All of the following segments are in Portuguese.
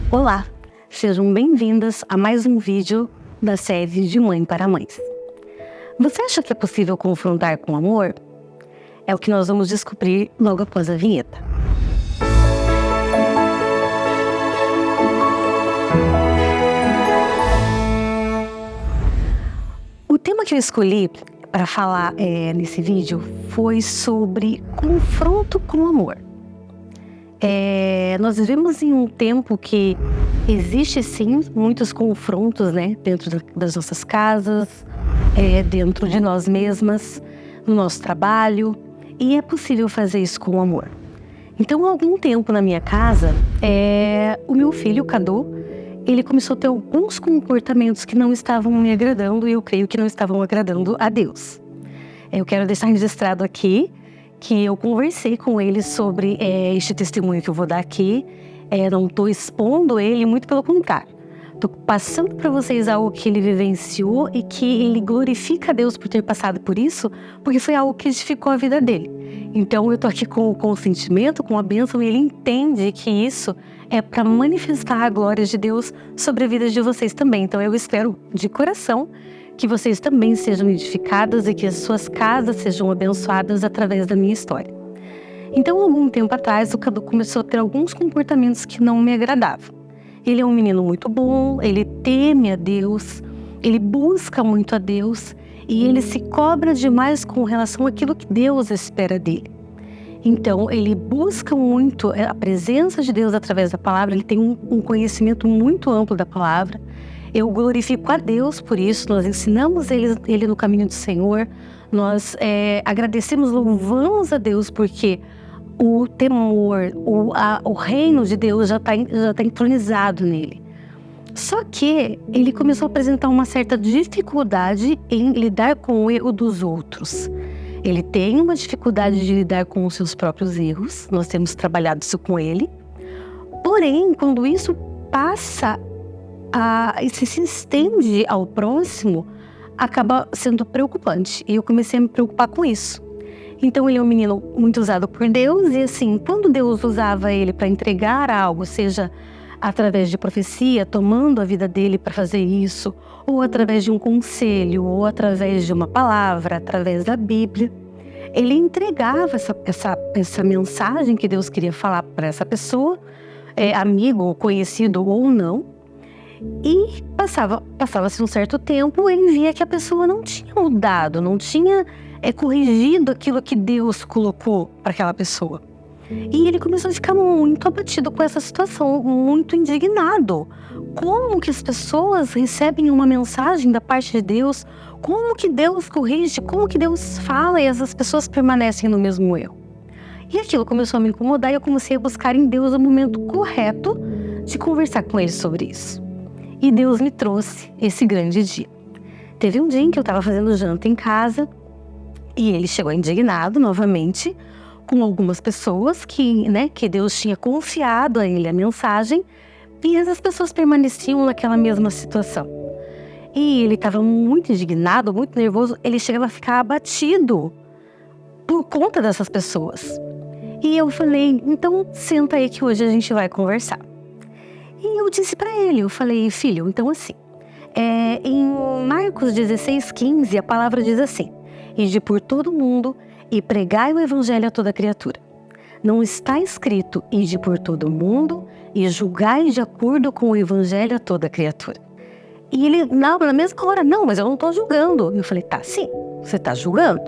Olá, sejam bem-vindas a mais um vídeo da série de Mãe para Mães. Você acha que é possível confrontar com amor? É o que nós vamos descobrir logo após a vinheta. O tema que eu escolhi para falar nesse vídeo foi sobre confronto com amor. Nós vivemos em um tempo que existe sim muitos confrontos, dentro das nossas casas, dentro de nós mesmas, no nosso trabalho, e é possível fazer isso com amor. Então, há algum tempo na minha casa, o meu filho, Cadu, ele começou a ter alguns comportamentos que não estavam me agradando, e eu creio que não estavam agradando a Deus. Eu quero deixar registrado aqui que eu conversei com ele sobre este testemunho que eu vou dar aqui. Não estou expondo ele, muito pelo contrário. Estou passando para vocês algo que ele vivenciou e que ele glorifica a Deus por ter passado por isso, porque foi algo que edificou a vida dele. Então eu estou aqui com o consentimento, com a bênção, e ele entende que isso é para manifestar a glória de Deus sobre a vida de vocês também. Então eu espero de coração que vocês também sejam edificadas e que as suas casas sejam abençoadas através da minha história. Então, algum tempo atrás, o Cadu começou a ter alguns comportamentos que não me agradavam. Ele é um menino muito bom, ele teme a Deus, ele busca muito a Deus e ele se cobra demais com relação àquilo que Deus espera dele. Então, ele busca muito a presença de Deus através da palavra, ele tem um conhecimento muito amplo da palavra. Eu glorifico a Deus por isso, nós ensinamos ele no caminho do Senhor, nós agradecemos, louvamos a Deus porque o temor, o reino de Deus já tá entronizado nele. Só que ele começou a apresentar uma certa dificuldade em lidar com o erro dos outros. Ele tem uma dificuldade de lidar com os seus próprios erros, nós temos trabalhado isso com ele. Porém, quando isso passa e se estende ao próximo, acaba sendo preocupante. E eu comecei a me preocupar com isso. Então ele é um menino muito usado por Deus, e assim, quando Deus usava ele para entregar algo, seja através de profecia, tomando a vida dele para fazer isso, ou através de um conselho, ou através de uma palavra, através da Bíblia, ele entregava essa mensagem que Deus queria falar para essa pessoa, amigo, conhecido ou não. E passava-se um certo tempo, ele via que a pessoa não tinha mudado, não tinha corrigido aquilo que Deus colocou para aquela pessoa. E ele começou a ficar muito abatido com essa situação, muito indignado. Como que as pessoas recebem uma mensagem da parte de Deus? Como que Deus corrige? Como que Deus fala e essas pessoas permanecem no mesmo erro? E aquilo começou a me incomodar e eu comecei a buscar em Deus o momento correto de conversar com ele sobre isso. E Deus me trouxe esse grande dia. Teve um dia em que eu estava fazendo janta em casa e ele chegou indignado novamente com algumas pessoas que Deus tinha confiado a ele a mensagem, e essas pessoas permaneciam naquela mesma situação. E ele estava muito indignado, muito nervoso, ele chegava a ficar abatido por conta dessas pessoas. E eu falei, então senta aí que hoje a gente vai conversar. E eu disse para ele, eu falei, filho, então assim, em Marcos 16:15, a palavra diz assim: ide por todo mundo e pregai o evangelho a toda criatura. Não está escrito, ide por todo mundo e julgai de acordo com o evangelho a toda criatura. E ele, na mesma hora, não, mas eu não estou julgando. Eu falei, tá, sim, você está julgando.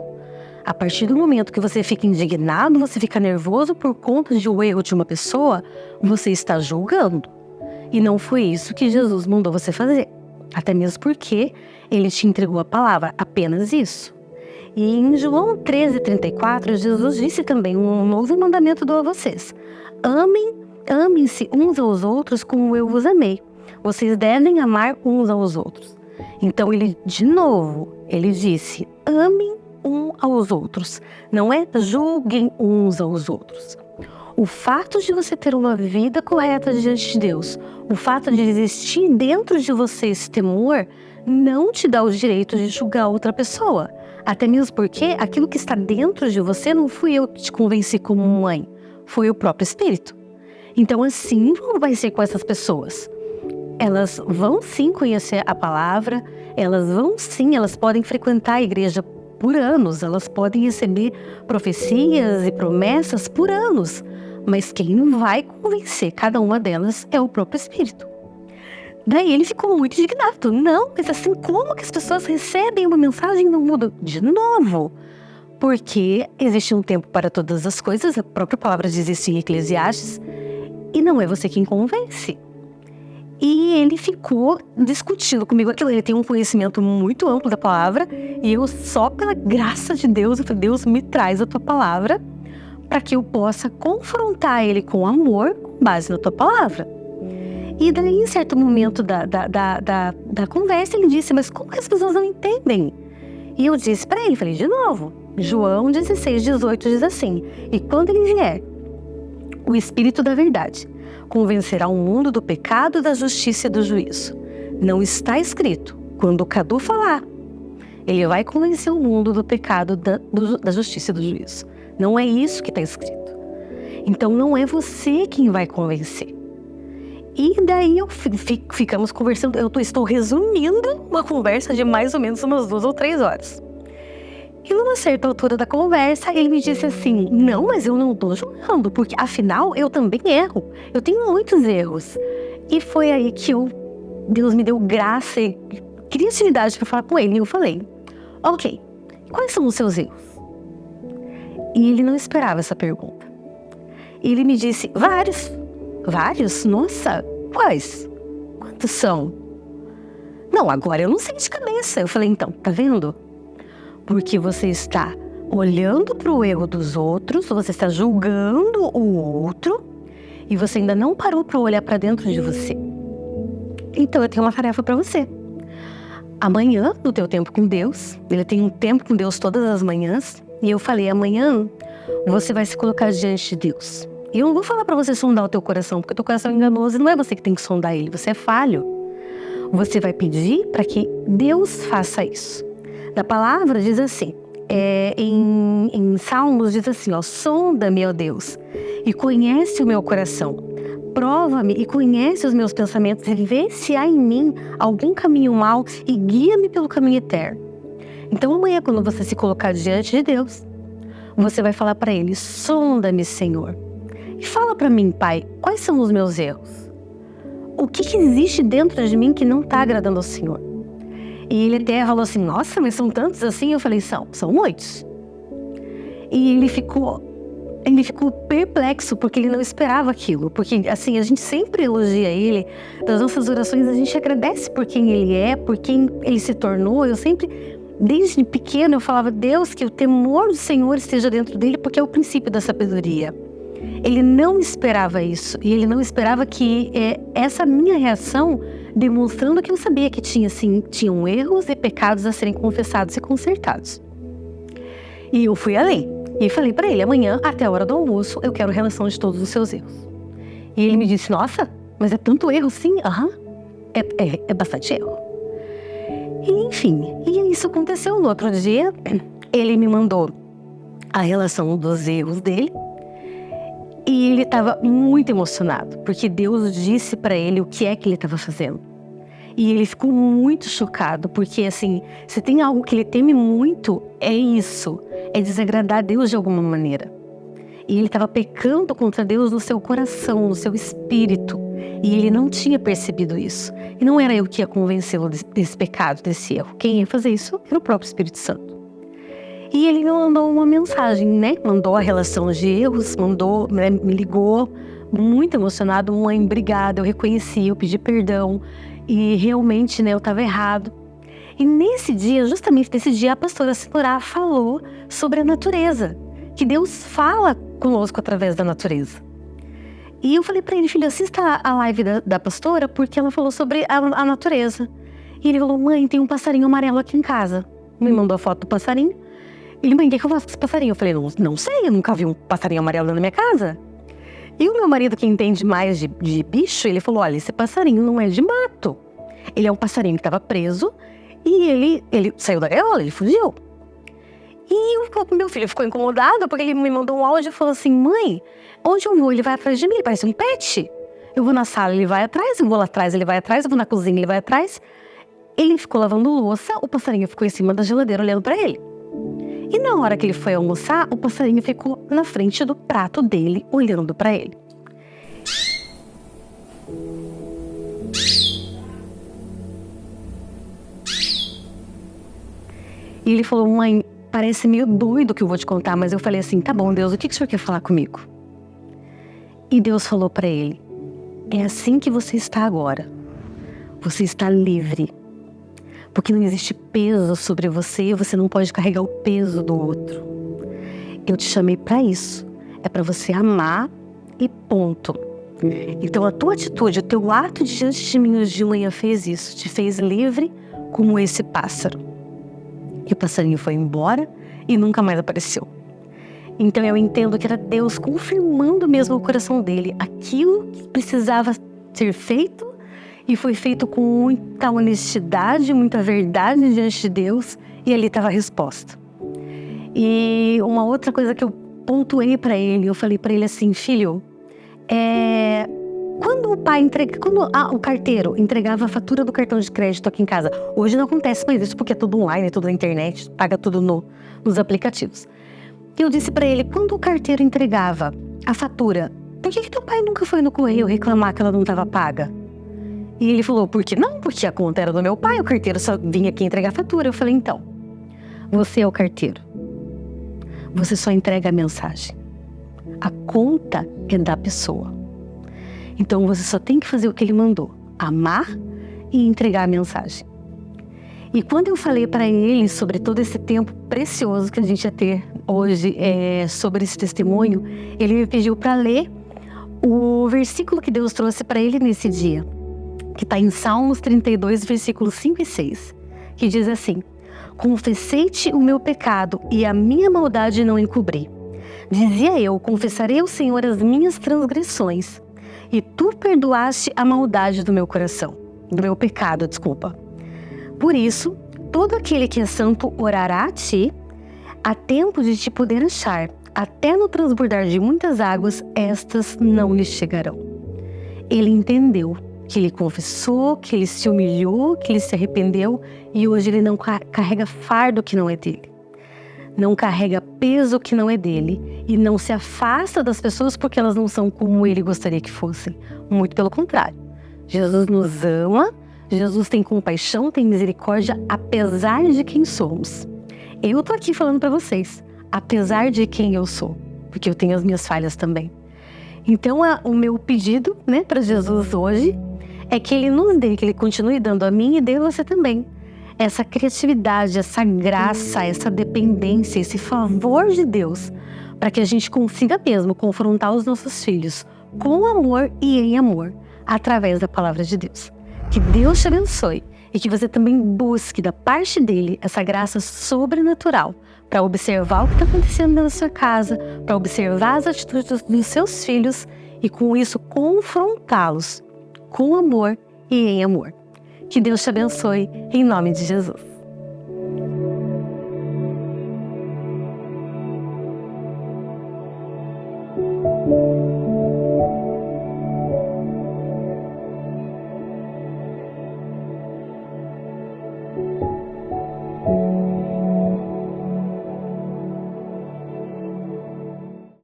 A partir do momento que você fica indignado, você fica nervoso por conta de um erro de uma pessoa, você está julgando. E não foi isso que Jesus mandou você fazer. Até mesmo porque ele te entregou a palavra, apenas isso. E em João 13:34, Jesus disse também, um novo mandamento dou a vocês. Amem-se uns aos outros como eu vos amei. Vocês devem amar uns aos outros. Então ele disse, amem uns aos outros. Não julguem uns aos outros. O fato de você ter uma vida correta diante de Deus, o fato de existir dentro de você esse temor, não te dá o direito de julgar outra pessoa. Até mesmo porque aquilo que está dentro de você não fui eu que te convenci como mãe, foi o próprio Espírito. Então assim não vai ser com essas pessoas. Elas vão sim conhecer a palavra, elas podem frequentar a igreja por anos, elas podem receber profecias e promessas por anos, mas quem vai convencer cada uma delas é o próprio Espírito. Daí ele ficou muito indignado. Não, mas assim, como que as pessoas recebem uma mensagem e não mudam? De novo, porque existe um tempo para todas as coisas, a própria palavra diz isso em Eclesiastes, e não é você quem convence. E ele ficou discutindo comigo aquilo. Ele tem um conhecimento muito amplo da palavra, e eu só pela graça de Deus, eu falei, Deus, me traz a tua palavra para que eu possa confrontar ele com amor, com base na tua palavra. E daí, em certo momento da conversa, ele disse, mas como que as pessoas não entendem? E eu disse para ele, falei de novo, João 16:18 diz assim, e quando ele vier, o Espírito da verdade convencerá o mundo do pecado, da justiça e do juízo. Não está escrito, quando o Cadu falar, ele vai convencer o mundo do pecado, da justiça e do juízo. Não é isso que está escrito. Então não é você quem vai convencer. E daí ficamos conversando, estou resumindo uma conversa de mais ou menos umas 2 ou 3 horas. E numa certa altura da conversa, ele me disse assim, não, mas eu não estou julgando, porque afinal eu também erro. Eu tenho muitos erros. E foi aí que Deus me deu graça e criatividade para falar com ele. E eu falei, ok, quais são os seus erros? E ele não esperava essa pergunta. E ele me disse, vários. Vários? Nossa, quais? Quantos são? Não, agora eu não sei de cabeça. Eu falei, então, tá vendo? Porque você está olhando para o erro dos outros, você está julgando o outro e você ainda não parou para olhar para dentro de você. Então eu tenho uma tarefa para você. Amanhã, no teu tempo com Deus, ele tem um tempo com Deus todas as manhãs, e eu falei, amanhã você vai se colocar diante de Deus. E eu não vou falar para você sondar o teu coração, porque o teu coração é enganoso e não é você que tem que sondar ele, você é falho. Você vai pedir para que Deus faça isso. Na palavra diz assim, em Salmos diz assim, sonda-me, ó Deus, e conhece o meu coração. Prova-me e conhece os meus pensamentos e vê se há em mim algum caminho mau e guia-me pelo caminho eterno. Então amanhã, quando você se colocar diante de Deus, você vai falar para ele, sonda-me, Senhor. E fala para mim, Pai, quais são os meus erros? O que existe dentro de mim que não está agradando ao Senhor? E ele até falou assim, nossa, mas são tantos assim? Eu falei, são muitos. E ele ficou perplexo, porque ele não esperava aquilo. Porque, assim, a gente sempre elogia ele, das nossas orações a gente agradece por quem ele é, por quem ele se tornou. Eu sempre, desde pequeno, eu falava, Deus, que o temor do Senhor esteja dentro dele, porque é o princípio da sabedoria. Ele não esperava isso, e ele não esperava que essa minha reação, demonstrando que eu sabia que tinham erros e pecados a serem confessados e consertados. E eu fui além, e falei para ele, amanhã, até a hora do almoço, eu quero relação de todos os seus erros. E ele me disse, nossa, mas é tanto erro, sim? Aham, é bastante erro. E enfim, e isso aconteceu no outro dia, ele me mandou a relação dos erros dele, e ele estava muito emocionado, porque Deus disse para ele o que é que ele estava fazendo. E ele ficou muito chocado, porque assim, se tem algo que ele teme muito, é isso, é desagradar a Deus de alguma maneira. E ele estava pecando contra Deus no seu coração, no seu espírito, e ele não tinha percebido isso. E não era eu que ia convencê-lo desse pecado, desse erro. Quem ia fazer isso era o próprio Espírito Santo. E ele me mandou uma mensagem, né? Mandou a relação de erros, me ligou, muito emocionado. Mãe, obrigada, eu reconheci, eu pedi perdão. E realmente, né, eu estava errado. E nesse dia, justamente nesse dia, a pastora Silorá falou sobre a natureza. Que Deus fala conosco através da natureza. E eu falei para ele, filho, assista a live da pastora, porque ela falou sobre a natureza. E ele falou, mãe, tem um passarinho amarelo aqui em casa. Me mandou a foto do passarinho. Ele, mãe, o que eu faço com esse passarinho? Eu falei, não sei, eu nunca vi um passarinho amarelo na minha casa. E o meu marido, que entende mais de bicho, ele falou, olha, esse passarinho não é de mato. Ele é um passarinho que estava preso e ele saiu da gaiola, ele fugiu. E meu filho ficou incomodado porque ele me mandou um áudio e falou assim: mãe, onde eu vou, ele vai atrás de mim, ele parece um pet. Eu vou na sala, ele vai atrás, eu vou lá atrás, ele vai atrás, eu vou na cozinha, ele vai atrás. Ele ficou lavando louça, o passarinho ficou em cima da geladeira olhando pra ele. E na hora que ele foi almoçar, o passarinho ficou na frente do prato dele, olhando pra ele. E ele falou: mãe, parece meio doido o que eu vou te contar, mas eu falei assim: tá bom, Deus, o que o senhor quer falar comigo? E Deus falou pra ele: é assim que você está agora. Você está livre. Porque não existe peso sobre você e você não pode carregar o peso do outro. Eu te chamei pra isso. É pra você amar e ponto. Então a tua atitude, o teu ato diante de mim hoje de manhã fez isso. Te fez livre como esse pássaro. E o passarinho foi embora e nunca mais apareceu. Então eu entendo que era Deus confirmando mesmo o coração dele. Aquilo que precisava ser feito e foi feito com muita honestidade, muita verdade diante de Deus. E ali estava a resposta. E uma outra coisa que eu pontuei para ele, eu falei para ele assim: filho, quando o carteiro entregava a fatura do cartão de crédito aqui em casa, hoje não acontece mais isso porque é tudo online, é tudo na internet, paga tudo nos aplicativos. E eu disse para ele: quando o carteiro entregava a fatura, por que teu pai nunca foi no correio reclamar que ela não estava paga? E ele falou: por que não? Porque a conta era do meu pai, o carteiro só vinha aqui entregar a fatura. Eu falei: então, você é o carteiro. Você só entrega a mensagem. A conta é da pessoa. Então você só tem que fazer o que ele mandou: amar e entregar a mensagem. E quando eu falei para ele sobre todo esse tempo precioso que a gente ia ter hoje, sobre esse testemunho, ele me pediu para ler o versículo que Deus trouxe para ele nesse dia, que está em Salmos 32, versículos 5 e 6, que diz assim: confessei-te o meu pecado e a minha maldade não encobri. Dizia eu: confessarei ao Senhor as minhas transgressões, e tu perdoaste a maldade do meu coração, do meu pecado, desculpa. Por isso, todo aquele que é santo orará a ti, há tempo de te poder achar, até no transbordar de muitas águas, estas não lhe chegarão. Ele entendeu que ele confessou, que ele se humilhou, que ele se arrependeu, e hoje ele não carrega fardo que não é dele. Não carrega peso que não é dele, e não se afasta das pessoas porque elas não são como ele gostaria que fossem. Muito pelo contrário. Jesus nos ama, Jesus tem compaixão, tem misericórdia, apesar de quem somos. Eu tô aqui falando para vocês, apesar de quem eu sou, porque eu tenho as minhas falhas também. Então, o meu pedido, para Jesus hoje é que Ele nos dê, que Ele continue dando a mim e dê a você também essa criatividade, essa graça, essa dependência, esse favor de Deus, para que a gente consiga mesmo confrontar os nossos filhos com amor e em amor, através da palavra de Deus. Que Deus te abençoe e que você também busque da parte dele essa graça sobrenatural para observar o que está acontecendo na sua casa, para observar as atitudes dos seus filhos e com isso confrontá-los com amor e em amor. Que Deus te abençoe em nome de Jesus.